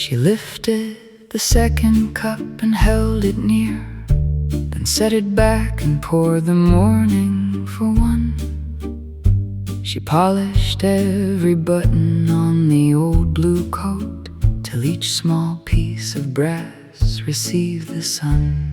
She lifted the second cup and held it near, then set it back and poured the morning for one. She polished every button on the old blue coat, till each small piece of brass received the sun.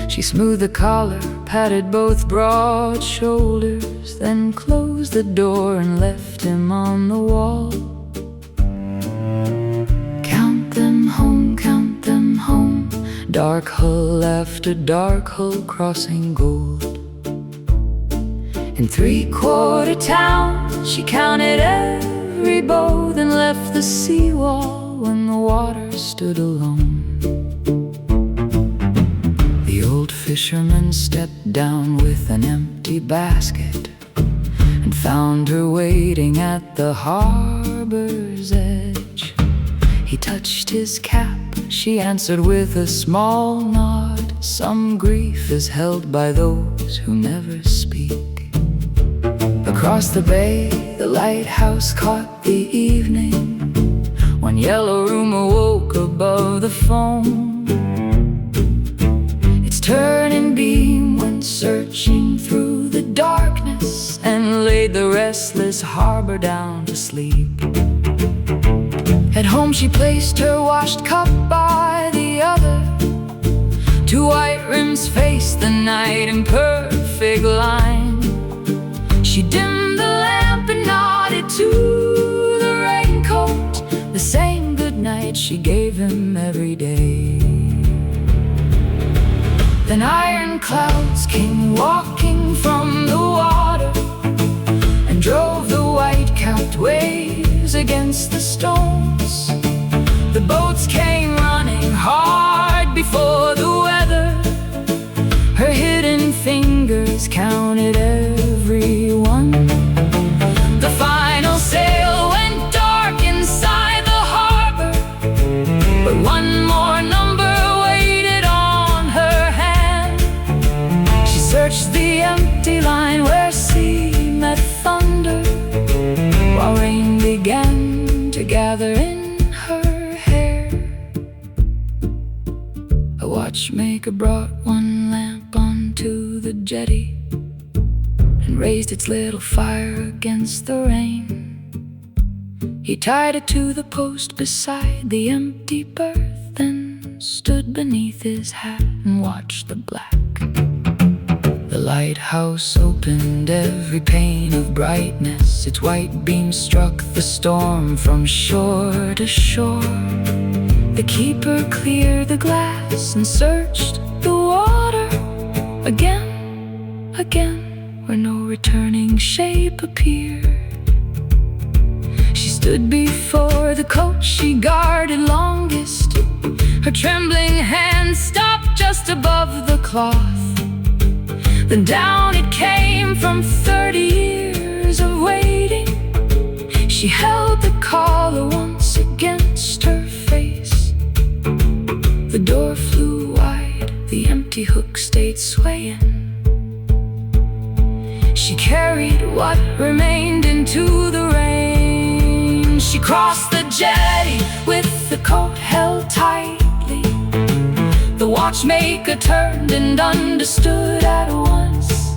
She smoothed the collar, patted both broad shoulders, then closed the door and left him on the wall. Count them home, dark hull after dark hull crossing gold. In three-quarter town she counted every bow, then left the seawall when the water stood alone. The old fisherman stepped down with an empty basket and found her waiting at the harbor's edge. He touched his cap, she answered with a small nod. Some grief is held by those who never speak. Across the bay, the lighthouse caught the evening, when yellow room awoke above the foam. Its turning beam went searching through the darkness and laid the restless harbor down to sleep. At home she placed her washed cup by the other. Two white rims faced the night in perfect line. She dimmed the lamp and nodded to the raincoat, the same good night she gave him every day. Then iron clouds came walking from the water and drove the white-capped waves against the stones. The boats came running hard before the weather. Her hidden fingers counted every one. The final sail went dark inside the harbor, but one more number waited on her hand. She searched the empty line where sea met thunder, while rain began to gather in her hair. A watchmaker brought one lamp onto the jetty and raised its little fire against the rain. He tied it to the post beside the empty berth, then stood beneath his hat and watched the black. The lighthouse opened every pane of brightness. Its white beam struck the storm from shore to shore. The keeper cleared the glass and searched the water again, where no returning shape appeared. She stood before the coat she guarded longest. Her trembling hand stopped just above the cloth. Then down it came from 30 years of waiting. She held the collar once against her face. The door flew wide, the empty hook stayed swaying. She carried what remained into the rain. She crossed the jetty with the coat held tightly. The watchmaker turned and understood at once.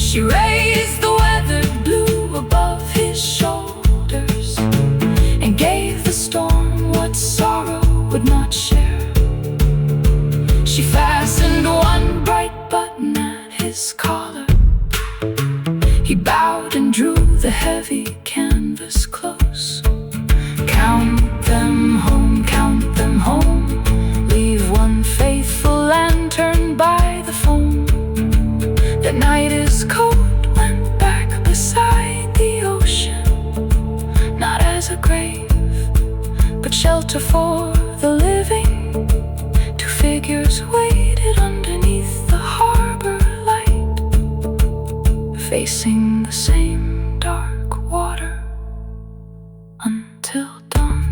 She raised the weathered blue above his shoulders and gave the storm what sorrow would not share. She fastened one bright button at his collar. He bowed and drew the heavy canvas close. Count them home, leave one faithful lantern by the foam. That night his coat went back beside the ocean, not as a grave, but shelter for the living. Two figures waited underneath the harbor light, facing the same dark water until dawn.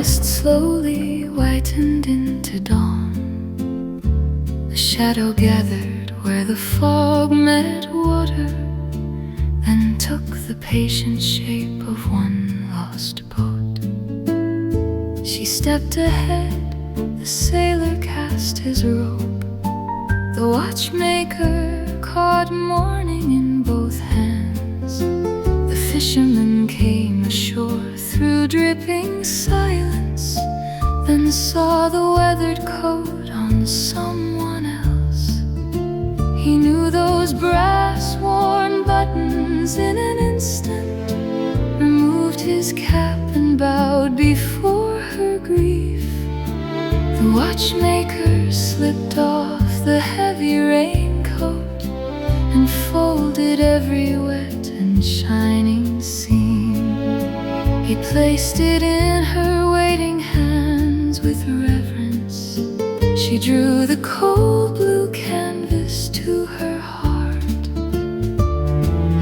mist slowly whitened into dawn. The shadow gathered where the fog met water, then took the patient shape of one lost boat. She stepped ahead, the sailor cast his rope. The watchmaker caught morning in both hands. The fisherman came ashore through dripping silence, then saw the weathered coat on someone else. He knew those brass-worn buttons in an instant, removed his cap and bowed before her grief. The watchmaker slipped off the heavy raincoat and folded every wet and shining seam. He placed it in her waiting hands with reverence. She drew the cold blue canvas to her heart.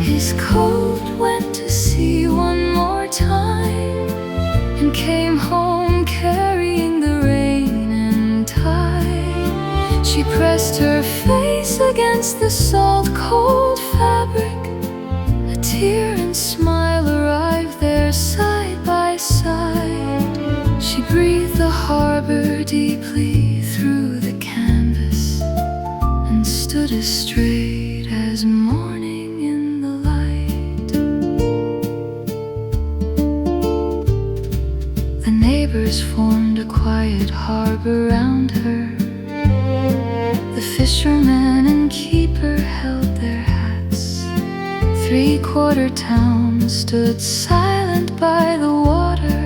His coat went to sea one more time and came home carrying the rain and tide. She pressed her face against the salt cold fabric. A tear and smile arrived there side by side. She breathed the harbor deeply through the canvas and stood as straight as morning in the light. The neighbors formed a quiet harbor round her. The fisherman and keeper held their hats. Three-quarter town stood silent by the water,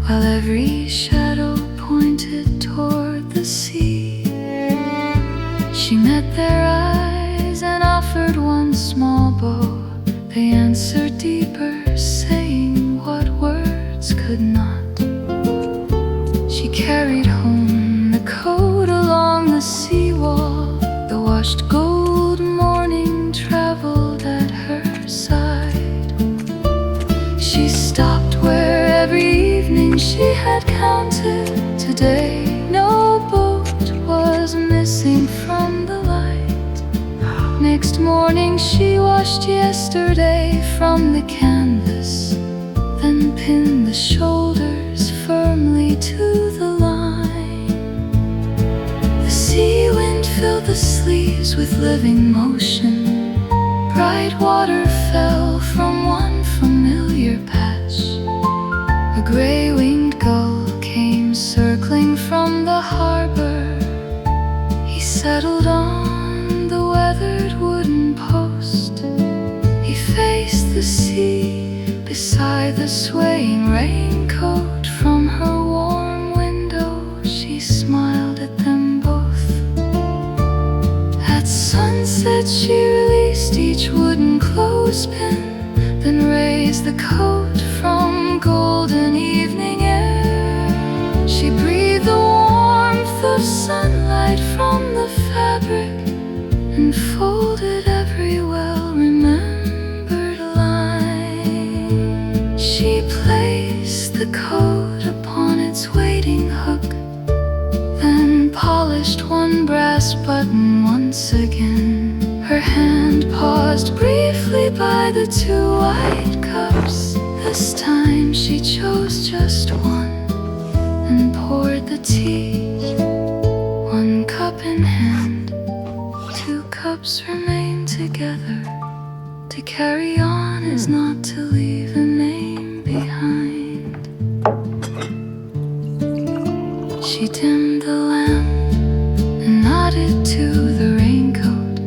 while every shadow pointed toward the sea. She met their eyes and offered one small bow. They answered deeper, saying what words could not. She carried home the coat along the seawall. The washed gold morning traveled at her side. She stopped where every evening she had counted. Today no boat was missing from the light. Next morning she washed yesterday from the canvas, then pinned the shoulders firmly to the line. The sea wind filled the sleeves with living motion. Bright water fell from one familiar patch. A gray-winged gull came circling from the harbor. He settled on the weathered wooden post. He faced the sea beside the swaying raincoat. From her warm window she smiled at them both. At sunset she released each wooden clothespin, then raised the coat from golden evening air. She breathed the warmth of sunlight from the fabric and folded every well-remembered line. She placed the coat upon its waiting hook, then polished one brass button once again. Her hand paused briefly by the two white cups. This time she chose just one and poured the tea. One cup in hand, two cups remain together. To carry on is not to leave a name behind. She dimmed the lamp and nodded to the raincoat.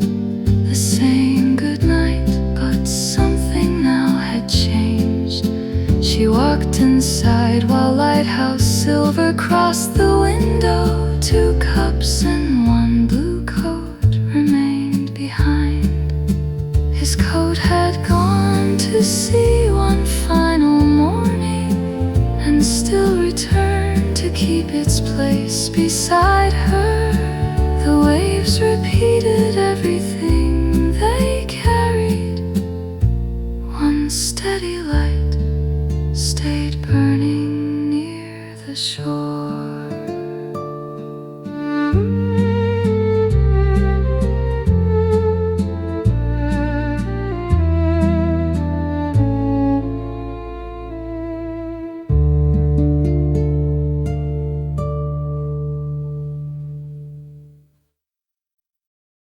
The same good night, but something now had changed. She walked inside while lighthouse silver crossed the window. Two cups and one blue coat remained behind. His coat had gone to sea one final morning and still returned to keep its place beside her.